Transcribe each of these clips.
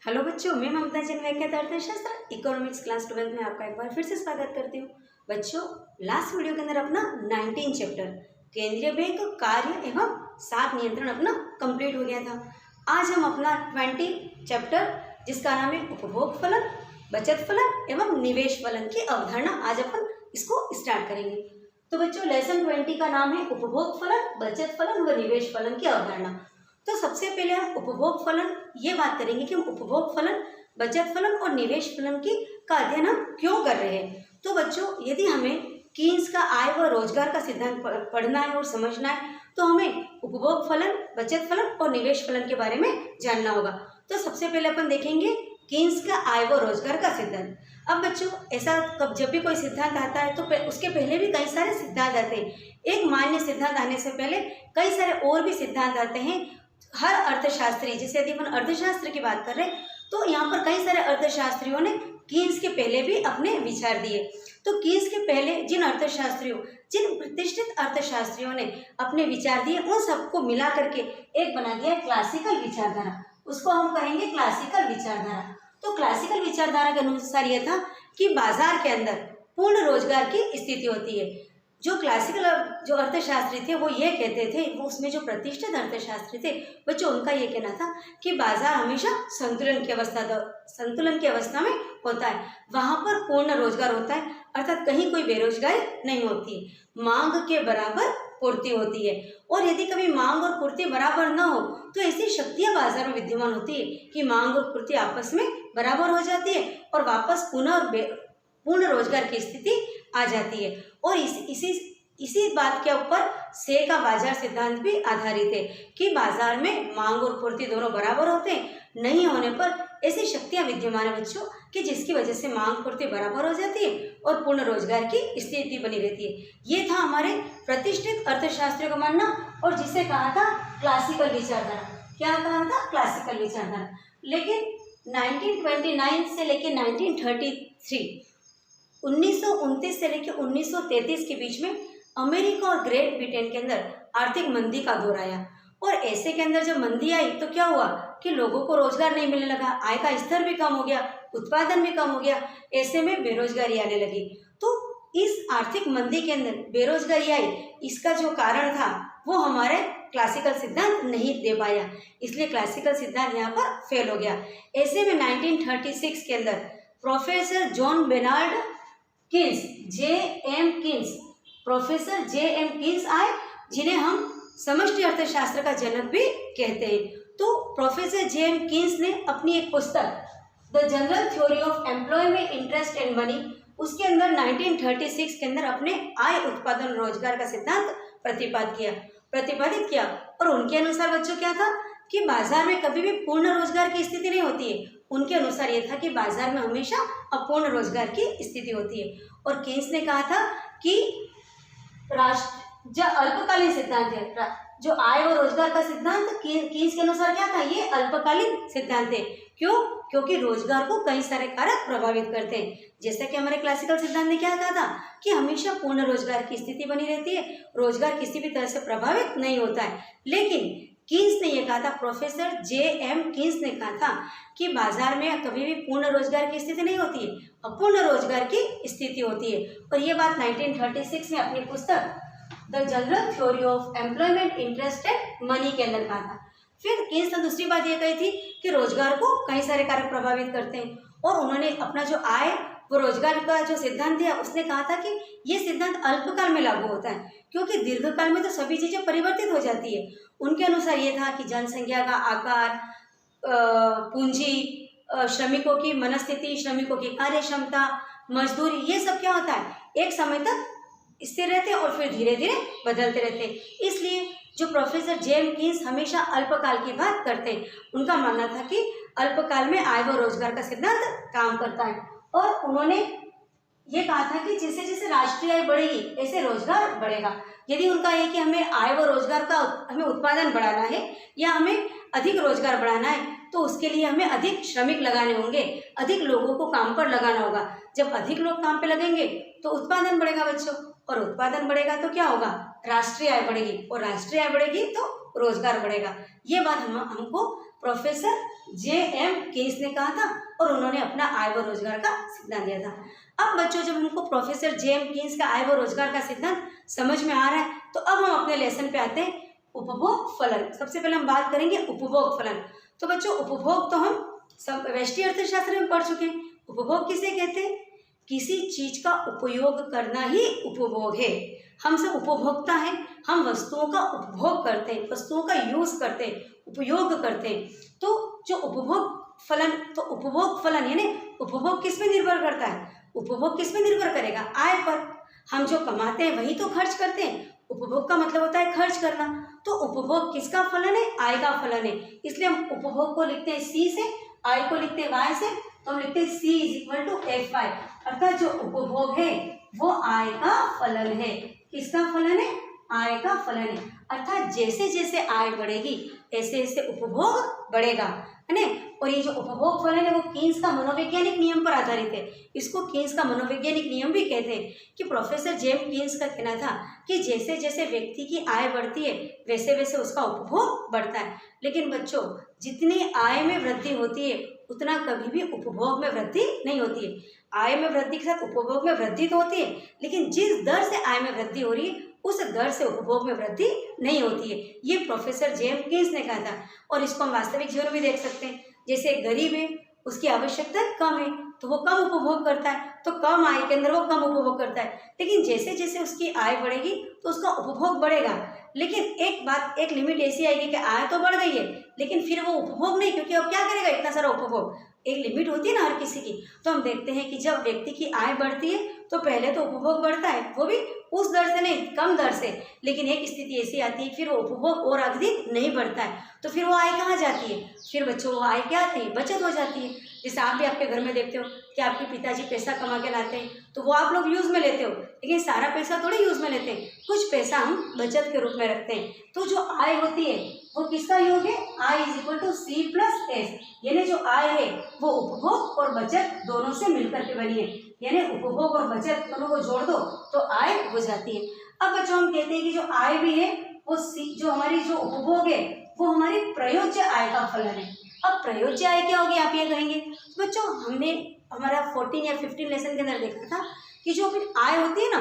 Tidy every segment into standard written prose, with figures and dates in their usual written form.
Hello बच्चों, मैं ममता जैन व्याख्याता अर्थशास्त्र इकोनॉमिक्स क्लास 12 में आपका एक बार फिर से स्वागत करती हूँ। बच्चों, लास्ट वीडियो के अंदर अपना 19 चैप्टर केंद्रीय बैंक कार्य एवं साख नियंत्रण अपना कंप्लीट हो गया था। आज हम अपना 20 चैप्टर जिसका नाम है उपभोग फलन, बचत फलन एवं निवेश फलन की अवधारणा, आज अपन इसको स्टार्ट करेंगे। तो बच्चों, लेसन 20 का नाम है उपभोग फलन, बचत फलन व निवेश फलन की अवधारणा। तो सबसे पहले हम उपभोग फलन ये बात करेंगे कि हम उपभोग फलन, बचत फलन और निवेश फलन की का अध्ययन हम क्यों कर रहे हैं। तो बच्चों, यदि हमें कीन्स का आय व रोजगार का सिद्धांत पढ़ना है और समझना है तो हमें उपभोग फलन, बचत फलन और निवेश फलन के बारे में जानना होगा। तो सबसे पहले अपन देखेंगे कीन्स का आय व रोजगार का सिद्धांत। अब बच्चों, ऐसा जब भी कोई सिद्धांत आता है तो उसके पहले भी कई सारे सिद्धांत आते हैं। एक मान्य सिद्धांत आने से पहले कई सारे और भी सिद्धांत आते हैं। हर अर्थशास्त्री, जैसे यदि अपन अर्थशास्त्र की बात कर रहे हैं तो यहाँ पर कई सारे अर्थशास्त्रियों ने कीन्स के पहले भी अपने विचार दिए। तो कीन्स के पहले जिन प्रतिष्ठित अर्थशास्त्रियों ने अपने विचार दिए, उन सबको मिला करके एक बना दिया क्लासिकल विचारधारा। उसको हम कहेंगे क्लासिकल विचारधारा। तो क्लासिकल विचारधारा के अनुसार यह था कि बाजार के अंदर पूर्ण रोजगार की स्थिति होती है। जो क्लासिकल जो अर्थशास्त्री थे वो ये कहते थे, वो उसमें जो प्रतिष्ठित अर्थशास्त्री थे बच्चों, उनका ये कहना था कि बाजार हमेशा संतुलन की अवस्था में होता है। वहाँ पर पूर्ण रोजगार होता है, अर्थात कहीं कोई बेरोजगारी नहीं होती है। मांग के बराबर पूर्ति होती है, और यदि कभी मांग और पूर्ति बराबर न हो तो ऐसी शक्तियाँ बाजार में विद्यमान होती है कि मांग और पूर्ति आपस में बराबर हो जाती है और वापस पूर्ण रोजगार की स्थिति आ जाती है। और इसी बात के ऊपर से का बाजार सिद्धांत भी आधारित है कि बाजार में मांग और पूर्ति दोनों बराबर होते हैं। नहीं होने पर ऐसी शक्तियां विद्यमान है बच्चों कि जिसकी वजह से मांग पूर्ति बराबर हो जाती है और पूर्ण रोजगार की स्थिति बनी रहती है। ये था हमारे प्रतिष्ठित अर्थशास्त्रियों का मानना, और जिसे कहा था क्लासिकल विचारधारा। क्या कहा था? क्लासिकल विचारधारा। लेकिन 1929 से लेकर 1933, 1929 से लेकर 1933 के बीच में अमेरिका और ग्रेट ब्रिटेन के अंदर आर्थिक मंदी का दौर आया। और ऐसे के अंदर जब मंदी आई तो क्या हुआ कि लोगों को रोजगार नहीं मिलने लगा, आय का स्तर भी कम हो गया, उत्पादन भी कम हो गया। ऐसे में बेरोजगारी आने लगी। तो इस आर्थिक मंदी के अंदर बेरोजगारी आई, इसका जो कारण था वो हमारे क्लासिकल सिद्धांत नहीं दे पाया, इसलिए क्लासिकल सिद्धांत यहाँ पर फेल हो गया। ऐसे में 1936 के अंदर professor John Bernard Keynes, professor J.M.. Keynes आए, जिन्हें हम समष्टि अर्थशास्त्र का जनक भी कहते हैं। तो प्रोफेसर जे.एम. कीन्स ने अपनी एक पुस्तक the general theory of employment, interest and money, उसके अंदर 1936 के अंदर अपने आय, उत्पादन, रोजगार का सिद्धांत प्रतिपादित किया। और उनके अनुसार बच्चों क्या था कि बाजार में कभी भी पूर्ण रोजगार की स्थिति नहीं होती है। उनके अनुसार यह था कि बाजार में हमेशा अपूर्ण रोजगार की स्थिति होती है। और कीन्स ने कहा था कि जो अल्पकालीन सिद्धांत है, जो आय और रोजगार का सिद्धांत कीन्स के अनुसार क्या था, ये अल्पकालीन सिद्धांत है। क्यों? क्योंकि रोजगार को कई सारे कारक प्रभावित करते हैं। जैसा कि हमारे क्लासिकल सिद्धांत ने क्या कहा था कि हमेशा पूर्ण रोजगार की स्थिति बनी रहती है, रोजगार किसी भी तरह से प्रभावित नहीं होता है। लेकिन कीन्स ने यह कहा था, प्रोफेसर जे.एम. कीन्स ने कहा था कि बाजार में कभी भी पूर्ण रोजगार की स्थिति नहीं होती है, अपूर्ण रोजगार की स्थिति होती है। और ये बात 1936 में अपनी पुस्तक the general theory of employment, interest and money के अंदर कहा था। फिर कीन्स ने दूसरी बात यह कही थी कि रोजगार को कई सारे कारक प्रभावित करते हैं, और उन्होंने अपना जो आय वो रोजगार का जो सिद्धांत दिया, उसने कहा था कि ये सिद्धांत अल्पकाल में लागू होता है, क्योंकि दीर्घकाल में तो सभी चीजें परिवर्तित हो जाती है। उनके अनुसार ये था कि जनसंख्या का आकार, पूंजी, श्रमिकों की मनस्थिति, श्रमिकों की कार्य क्षमता, मजदूरी, ये सब क्या होता है, एक समय तक स्थिर रहते हैं और फिर धीरे धीरे बदलते रहते हैं। इसलिए जो प्रोफेसर जे.एम. कीन्स हमेशा अल्पकाल की बात करते हैं, उनका मानना था कि अल्पकाल में आय व रोजगार का सिद्धांत काम करता है। और उन्होंने ये कहा था कि जैसे जैसे राष्ट्रीय आय बढ़ेगी ऐसे रोजगार बढ़ेगा। यदि उनका है कि हमें आय व रोजगार का हमें उत्पादन बढ़ाना है या हमें अधिक रोजगार बढ़ाना है, तो उसके लिए हमें अधिक श्रमिक लगाने होंगे, अधिक लोगों को काम पर लगाना होगा। जब अधिक लोग काम पे लगेंगे तो उत्पादन बढ़ेगा बच्चों, और उत्पादन बढ़ेगा तो क्या होगा, राष्ट्रीय आय बढ़ेगी, और राष्ट्रीय आय बढ़ेगी तो रोजगार बढ़ेगा। ये बात हमको प्रोफेसर J.M. केस ने कहा था और उन्होंने अपना आय व रोजगार का सिद्धांत दिया था। अब बच्चों जब हमको प्रोफेसर J.M. केस का आय व रोजगार का सिद्धांत समझ में आ रहा है तो अब हम अपने लेसन पे आते हैं उपभोग फलन। सबसे पहले हम बात करेंगे उपभोग फलन। तो बच्चों उपभोग तो हम सब व्यष्टि अर्थशास्त्र में पढ़ चुके हैं। उपभोग किसे कहते हैं? किसी चीज का उपयोग करना ही उपभोग है। हम सब उपभोक्ता हैं, हम वस्तुओं का उपभोग करते हैं, वस्तुओं का यूज करते हैं, उपयोग करते हैं। तो जो उपभोग फलन, तो उपभोग फलन यानी उपभोग किस पे निर्भर करता है? उपभोग किस पे निर्भर करेगा? आय पर। हम जो कमाते हैं वही तो खर्च करते हैं। उपभोग का मतलब होता है खर्च करना। तो उपभोग किसका फलन है? आय का फलन है। इसलिए हम उपभोग को लिखते हैं सी से, आय को लिखते हैं वाई से। तो हम लिखते हैं C is equal to F Y, अर्थात जो उपभोग है वो आय का फलन है। किसका फलन है? आय का फलन है। अर्थात जैसे जैसे आय बढ़ेगी ऐसे ऐसे उपभोग बढ़ेगा, है ना। और ये जो उपभोग फलन है वो कीन्स का मनोवैज्ञानिक नियम पर आधारित है। इसको कीन्स का मनोवैज्ञानिक नियम भी कहते हैं कि प्रोफेसर जेम कीन्स का कहना था कि जैसे जैसे व्यक्ति की आय बढ़ती है वैसे वैसे उसका उपभोग बढ़ता है। लेकिन बच्चों जितनी आय में वृद्धि होती है उतना कभी भी उपभोग में वृद्धि नहीं होती है। आय में वृद्धि के साथ उपभोग में वृद्धि तो होती है, लेकिन जिस दर से आय में वृद्धि हो रही है उस दर से उपभोग में वृद्धि नहीं होती है। ये प्रोफेसर जेम कीन्स ने कहा था। और इसको हम वास्तविक जीवन में भी देख सकते हैं। जैसे गरीब है, उसकी आवश्यकता कम है तो वो कम उपभोग करता है, तो कम आय के अंदर वो कम उपभोग करता है। लेकिन जैसे जैसे उसकी आय बढ़ेगी तो उसका उपभोग बढ़ेगा। लेकिन एक बात, एक लिमिट ऐसी आएगी कि आय तो बढ़ गई है लेकिन फिर वो उपभोग नहीं, क्योंकि अब क्या करेगा इतना सारा उपभोग। एक लिमिट होती है ना हर किसी की। तो हम देखते हैं कि जब व्यक्ति की आय बढ़ती है तो पहले तो उपभोग बढ़ता है, वो भी उस दर से नहीं, कम दर से। लेकिन एक स्थिति ऐसी आती है फिर वो उपभोग और अधिक नहीं बढ़ता है, तो फिर वो आय कहाँ जाती है? फिर बच्चों वो आय क्या आती है? बचत हो जाती है। जैसे आप भी आपके घर में देखते हो कि आपके पिताजी पैसा कमा के लाते हैं तो वो आप लोग यूज़ में लेते हो, लेकिन सारा पैसा थोड़ी यूज़ में लेते हैं, कुछ पैसा हम बचत के रूप में रखते हैं। तो जो आय होती है वो किसका योग है? I is equal to C plus S, यानी जो आय है वो उपभोग और बचत दोनों से मिलकर के बनी है। यानी उपभोग और बचत दोनों को जोड़ दो तो आय हो जाती है। अब बच्चों हम कहते हैं कि जो आय भी है वो जो हमारी जो उपभोग है वो हमारी प्रयोज्य आय का फलन है। अब प्रयोज्य आय क्या होगी आप ये कहेंगे? बच्चों हमने हमारा 14 या 15 लेसन के अंदर देखा था कि जो अपनी आय होती है ना,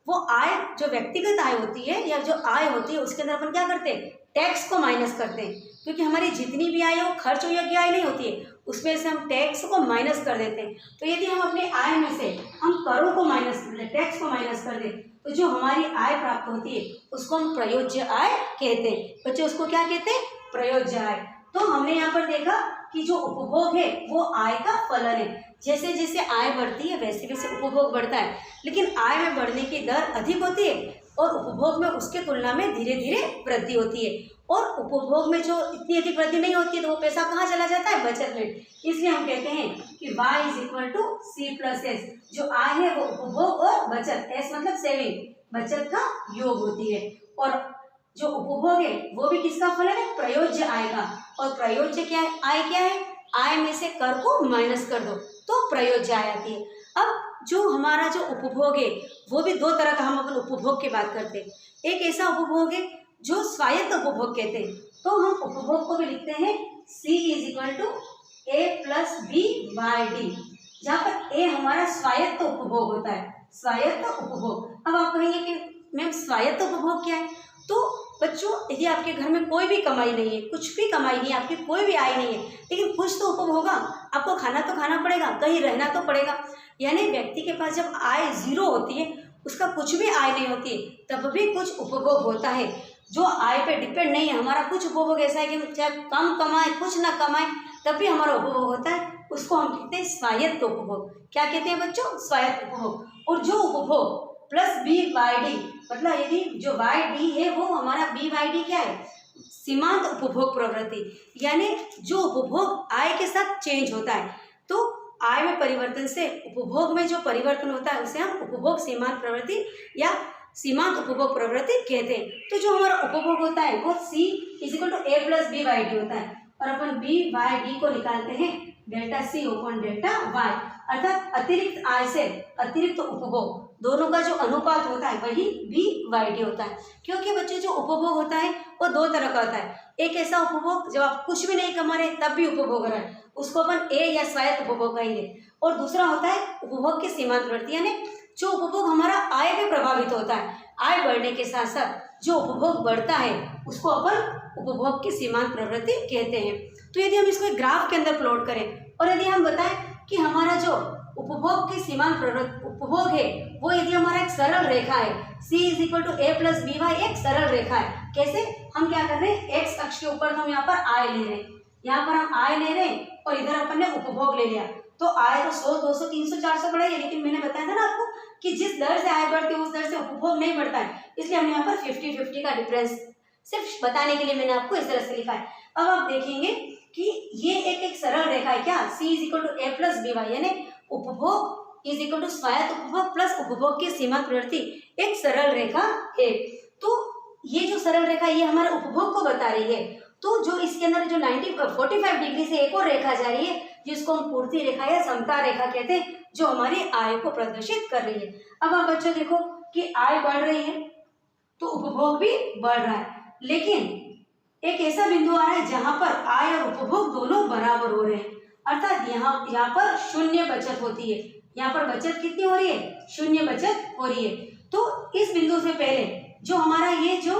वो आय जो व्यक्तिगत आय होती है या जो आय होती है उसके अंदर अपन क्या करते हैं? टैक्स को माइनस करते हैं, क्योंकि हमारी जितनी भी आय है वो खर्च योग्य आय नहीं होती है, उसमें से हम टैक्स को माइनस कर देते हैं। तो यदि हम अपने आय में से हम करों को माइनस कर दें, टैक्स को माइनस कर दें, तो जो हमारी आय प्राप्त होती है उसको हम प्रयोज्य आय कहते हैं। बच्चों उसको क्या कहते हैं? प्रयोज्य आय। तो हमने यहाँ पर देखा कि जो उपभोग है वो आय का फलन है। जैसे जैसे आय बढ़ती है वैसे वैसे उपभोग बढ़ता है, लेकिन आय में बढ़ने की दर अधिक होती है और उपभोग में उसके तुलना में धीरे धीरे वृद्धि होती है। और उपभोग में जो इतनी अधिक वृद्धि नहीं होती है तो वो पैसा कहाँ चला जाता है? बचत में। इसलिए हम कहते हैं कि y is equal to C plus S. जो आय है वो उपभोग और बचत, एस मतलब सेविंग, बचत का योग होती है। और जो उपभोग है वो भी किसका फलन है? प्रयोज्य आय का। और प्रयोज्य क्या है? आय क्या है? आय में से कर को माइनस कर दो तो प्रयोज्य आय आती है। अब जो हमारा जो उपभोग है वो भी दो तरह का, हम अपन उपभोग की बात करते हैं। एक ऐसा उपभोग है जो स्वायत्त उपभोग कहते हैं, तो हम उपभोग को भी लिखते हैं C is equal to A plus B by D, जहाँ पर ए हमारा स्वायत्त उपभोग होता है। स्वायत्त उपभोग। अब आप कहेंगे कि मैम स्वायत्त उपभोग क्या है? तो बच्चों यदि आपके घर में कोई भी कमाई नहीं है, कुछ भी कमाई नहीं है, आपकी कोई भी आय नहीं है, लेकिन कुछ तो उपभोग होगा, आपको खाना तो खाना पड़ेगा, कहीं रहना तो पड़ेगा। यानी व्यक्ति के पास जब आय जीरो होती है, उसका कुछ भी आय नहीं होती, तब भी कुछ उपभोग होता है जो आय पे डिपेंड नहीं है। हमारा कुछ उपभोग ऐसा है कि चाहे कम कमाए कुछ ना कमाए तब भी हमारा उपभोग होता है, उसको हम कहते हैं स्वायत्त उपभोग। क्या कहते हैं बच्चों? स्वायत्त उपभोग। और जो उपभोग प्लस बी बाई डी, मतलब यदि जो बाई डी है वो हमारा बी बाई डी क्या है? सीमांत उपभोग प्रवृत्ति, यानी जो उपभोग आय के साथ चेंज होता है। तो आय में परिवर्तन से उपभोग में जो परिवर्तन होता है उसे हम उपभोग सीमांत प्रवृत्ति या सीमांत उपभोग प्रवृत्ति कहते हैं। तो जो हमारा उपभोग होता है वो C is equal to A plus B by D होता है, और अपन बी बाई डी को निकालते हैं delta C upon delta Y, अर्थात अतिरिक्त आय से अतिरिक्त उपभोग। दोनों का जो अनुपात होता है वही BYD होता है। क्योंकि बच्चों जो उपभोग होता है वो दो तरह का होता है। एक ऐसा उपभोग जब आप कुछ भी नहीं कमा रहे तब भी उपभोग हो रहा है, उसको अपन ए या स्वायत्त उपभोग कहेंगे। और दूसरा होता है उपभोग की सीमांत प्रवृत्ति, यानी जो उपभोग हमारा आय पे प्रभावित होता है। आय बढ़ने के साथ साथ जो उपभोग बढ़ता है उसको अपन उपभोग की सीमांत प्रवृत्ति कहते हैं। तो यदि हम इसको एक ग्राफ के अंदर प्लॉट करें और यदि हम बताएं कि हमारा जो उपभोग की सीमांत उपभोग है वो यदि हमारा एक सरल रेखा है, C = A + BY एक सरल रेखा है। कैसे? हम क्या कर रहे हैं, एक्स अक्ष के ऊपर हम यहाँ पर आय ले रहे हैं, यहाँ पर हम आय ले रहे हैं और इधर अपन ने उपभोग ले लिया। तो आय तो 100, 200, 300, 400 बढ़ा है, लेकिन मैंने बताया था ना आपको कि जिस दर से आय बढ़ती है उस दर से उपभोग नहीं बढ़ता है, इसलिए हमने यहाँ पर 50-50 का डिफरेंस सिर्फ बताने के लिए मैंने आपको इस तरह से लिखा है। अब आप देखेंगे कि ये एक सरल रेखा है क्या, C = A + BY, यानी उपभोग = स्वायत्त उपभोग प्लस उपभोग की सीमांत प्रवृत्ति एक सरल रेखा है। तो ये जो सरल रेखा ये हमारे उपभोग को बता रही है। तो जो इसके अंदर जो 45 डिग्री से एक और रेखा जा रही है जिसको हम पूर्ति रेखा या समता रेखा कहते हैं, जो हमारी आय को प्रदर्शित कर रही है। अब आप बच्चों देखो कि आय बढ़ रही है तो उपभोग भी बढ़ रहा है, लेकिन एक ऐसा बिंदु आ रहा है जहां पर आय और उपभोग दोनों बराबर हो रहे हैं, अर्थात यहाँ पर शून्य बचत होती है। यहाँ पर बचत कितनी हो रही है, शून्य बचत हो रही है। तो इस बिंदु से पहले जो हमारा ये जो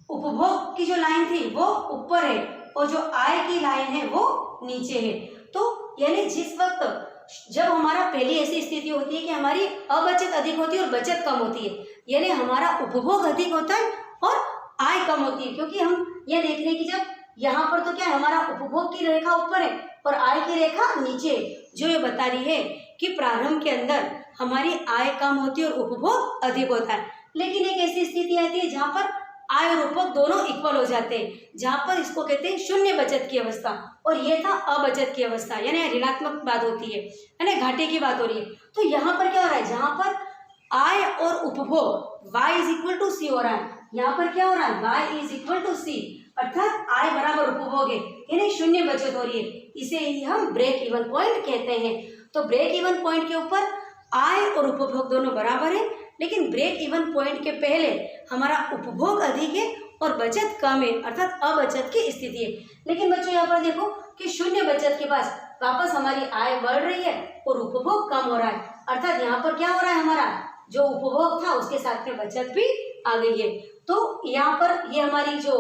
उपभोग की जो लाइन थी वो ऊपर है और जो आय की लाइन है वो नीचे है। तो यानी जिस वक्त जब हमारा पहली ऐसी स्थिति होती है कि हमारी अबचत अधिक होती है और बचत कम होती है, यानी हमारा उपभोग अधिक होता है और आय कम होती है, क्योंकि हम ये देख रहे हैं कि जब यहाँ पर तो क्या है, हमारा उपभोग की रेखा ऊपर है और आय की रेखा नीचे, जो ये बता रही है कि प्रारंभ के अंदर हमारी आय कम होती है और उपभोग अधिक होता है। लेकिन एक ऐसी स्थिति आती है जहाँ पर आय और उपभोग दोनों इक्वल हो जाते हैं, जहाँ पर इसको कहते हैं शून्य बचत की अवस्था, और ये था अबचत की अवस्था, यानी ऋणात्मक बात होती है, यानी घाटे की बात हो रही है। तो यहाँ पर क्या हो रहा है, जहाँ पर आय और उपभोग y = C हो रहा है, यहाँ पर क्या हो रहा है, y = C, अर्थात आय बराबर उपभोग है, यानी शून्य बचत हो रही है। इसे ही हम ब्रेक इवन पॉइंट कहते हैं। तो ब्रेक इवन पॉइंट के ऊपर आय और उपभोग दोनों बराबर है, लेकिन ब्रेक इवन पॉइंट के पहले हमारा उपभोग अधिक है और बचत कम है, अर्थात अबचत की स्थिति है। लेकिन बच्चों यहाँ पर देखो कि शून्य बचत के पास वापस हमारी आय बढ़ रही है और उपभोग कम हो रहा है, अर्थात यहाँ पर क्या हो रहा है, हमारा जो उपभोग था उसके साथ में बचत भी आ गई है। तो यहाँ पर ये हमारी जो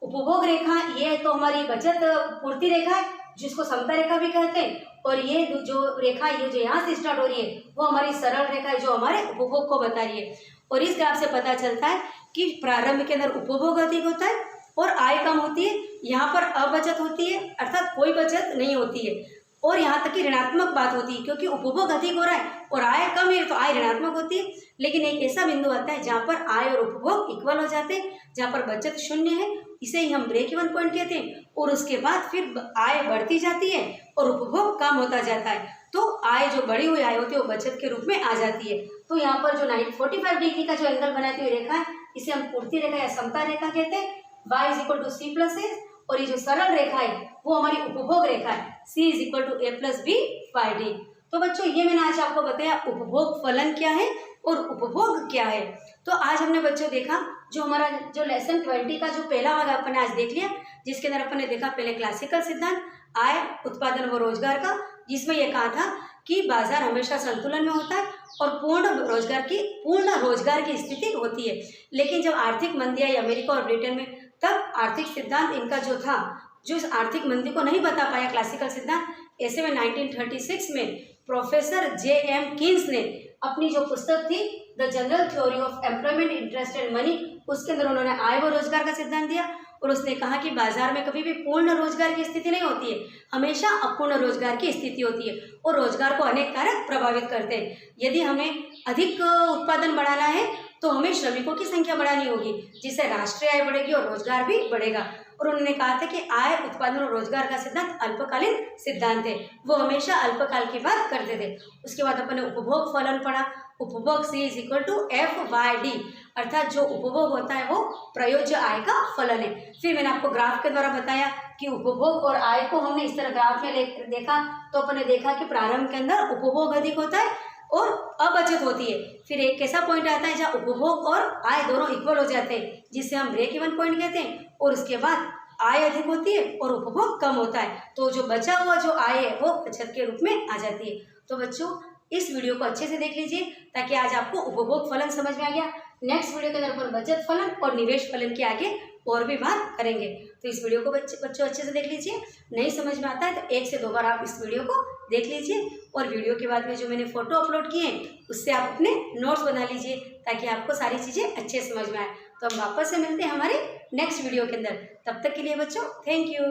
उपभोग रेखा, ये तो हमारी बचत पूर्ति रेखा है जिसको समता रेखा भी कहते हैं, और ये जो रेखा ये जो यहाँ से स्टार्ट हो रही है वो हमारी सरल रेखा है जो हमारे उपभोग को बता रही है। और इस ग्राफ से पता चलता है कि प्रारंभ के अंदर उपभोग अधिक होता है और आय कम होती है, यहाँ पर अबचत होती है, अर्थात कोई बचत नहीं होती है, और यहाँ तक कि ऋणात्मक बात होती है, क्योंकि उपभोग अधिक हो रहा है और आय कम है तो आय ऋणात्मक होती है। लेकिन एक ऐसा बिंदु आता है जहाँ पर आय और उपभोग इक्वल हो जाते हैं, जहाँ पर बचत शून्य है, इसे ही हम ब्रेक इवन पॉइंट कहते हैं। और उसके बाद फिर आय बढ़ती जाती है और उपभोग कम होता जाता है, तो आय जो बढ़ी हुई आय होती है वो बचत के रूप में आ जाती है। तो यहाँ पर जो 45 डिग्री का जो एंगल बनाती हुई रेखा है इसे हम पूर्ति रेखा या समता रेखा कहते हैं। y = C + A, और ये जो सरल रेखा है वो हमारी उपभोग रेखा है, C = A + BYD। तो बच्चों ये मैंने आज आपको बताया उपभोग फलन क्या है और उपभोग क्या है। तो आज हमने बच्चों देखा जो हमारा जो लेसन 20 का जो पहला भाग अपन ने आज देख लिया, जिसके अंदर अपन ने देखा पहले क्लासिकल सिद्धांत आय, उत्पादन व रोजगार का, जिसमें यह कहा था कि बाजार हमेशा संतुलन में होता है और पूर्ण रोजगार की स्थिति होती है। लेकिन जब आर्थिक मंदी आई अमेरिका और ब्रिटेन में, तब आर्थिक सिद्धांत इनका जो था, जो इस आर्थिक मंदी को नहीं बता पाया क्लासिकल सिद्धांत, ऐसे में 1936 में प्रोफेसर J.M. कीन्स ने अपनी जो पुस्तक थी the general theory of employment, interest and money, उसके अंदर उन्होंने आय व रोजगार का सिद्धांत दिया और उसने कहा कि बाजार में कभी भी पूर्ण रोजगार की स्थिति नहीं होती है, हमेशा अपूर्ण रोजगार की स्थिति होती है और रोजगार को अनेक कारक प्रभावित करते हैं। यदि हमें अधिक उत्पादन बढ़ाना है तो हमें श्रमिकों की संख्या बढ़ानी होगी, जिससे राष्ट्रीय आय बढ़ेगी और रोजगार भी बढ़ेगा। और उन्होंने कहा था कि आय, उत्पादन और रोजगार का सिद्धांत अल्पकालीन सिद्धांत है, वो हमेशा अल्पकाल की बात करते थे। उसके बाद अपन ने उपभोग फलन पढ़ा, उपभोग C = FYD, अर्थात जो उपभोग होता है वो प्रयोज्य आय का फलन है। फिर मैंने आपको ग्राफ के द्वारा बताया कि उपभोग और आय को हमने इस तरह ग्राफ में देखा, तो अपन ने देखा कि प्रारंभ के अंदर उपभोग अधिक होता है और अबचत होती है। फिर एक ऐसा पॉइंट आता है जहाँ उपभोग और आय दोनों इक्वल हो जाते हैं, जिसे हम ब्रेक इवन पॉइंट कहते हैं। और उसके बाद आय अधिक होती है और उपभोग कम होता है, तो जो बचा हुआ जो आय है वो बचत के रूप में आ जाती है। तो बच्चों इस वीडियो को अच्छे से देख लीजिए, ताकि आज आपको उपभोग फलन समझ में आ गया। नेक्स्ट वीडियो के अंदर अपन बचत फलन और निवेश फलन के आगे और भी बात करेंगे। तो इस वीडियो को बच्चों अच्छे से देख लीजिए। नहीं समझ में आता है तो 1 से 2 बार आप इस वीडियो को देख लीजिए, और वीडियो के बाद में जो मैंने फोटो अपलोड किए हैं उससे आप अपने नोट्स बना लीजिए, ताकि आपको सारी चीज़ें अच्छे समझ में आए। तो हम वापस से मिलते हैं हमारे नेक्स्ट वीडियो के अंदर। तब तक के लिए बच्चों थैंक यू।